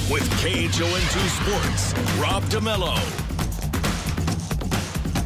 with KHON2 Sports, Rob DeMello.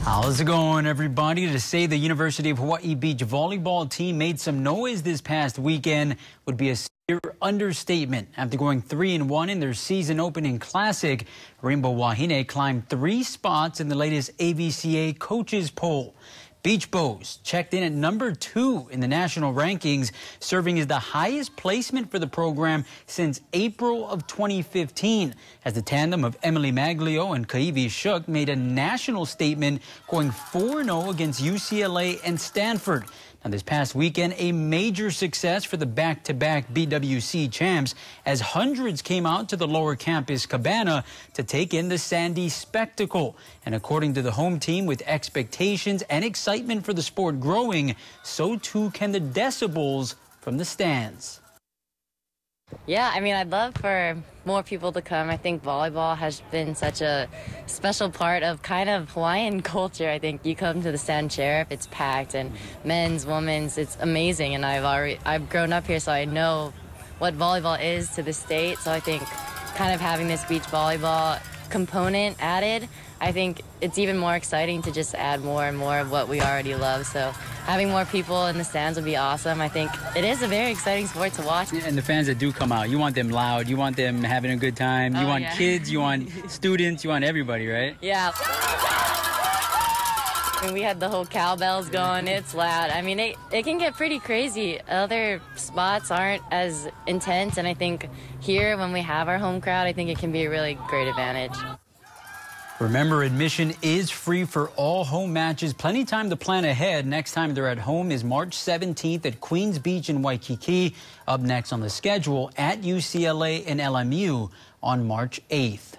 How's it going, everybody? To say the University of Hawaii Beach volleyball team made some noise this past weekend would be a severe understatement. After going 3-1 in their season opening classic, Rainbow Wahine climbed 3 spots in the latest AVCA coaches poll. Beach Bows checked in at number 2 in the national rankings, serving as the highest placement for the program since April of 2015, as the tandem of Emily Maglio and Kaiwi Shook made a national statement, going 4-0 against UCLA and Stanford. Now, this past weekend, a major success for the back-to-back BWC champs, as hundreds came out to the lower campus cabana to take in the Sandy spectacle. And according to the home team, with expectations and excitement for the sport growing, so too can the decibels from the stands. Yeah, I mean, I'd love for more people to come. I think volleyball has been such a special part of kind of Hawaiian culture. I think you come to the Sand Sheriff, it's packed, and men's, women's, it's amazing. And I've grown up here, so I know what volleyball is to the state. So I think kind of having this beach volleyball component added, I think it's even more exciting to just add more and more of what we already love. So having more people in the stands would be awesome. I think it is a very exciting sport to watch. And the fans that do come out, you want them loud, you want them having a good time, you want kids, you want students, you want everybody, right? Yeah. I mean, we had the whole cowbells going. It's loud. I mean, it can get pretty crazy. Other spots aren't as intense, and I think here, when we have our home crowd, I think it can be a really great advantage. Remember, admission is free for all home matches. Plenty time to plan ahead. Next time they're at home is March 17th at Queens Beach in Waikiki. Up next on the schedule at UCLA and LMU on March 8th.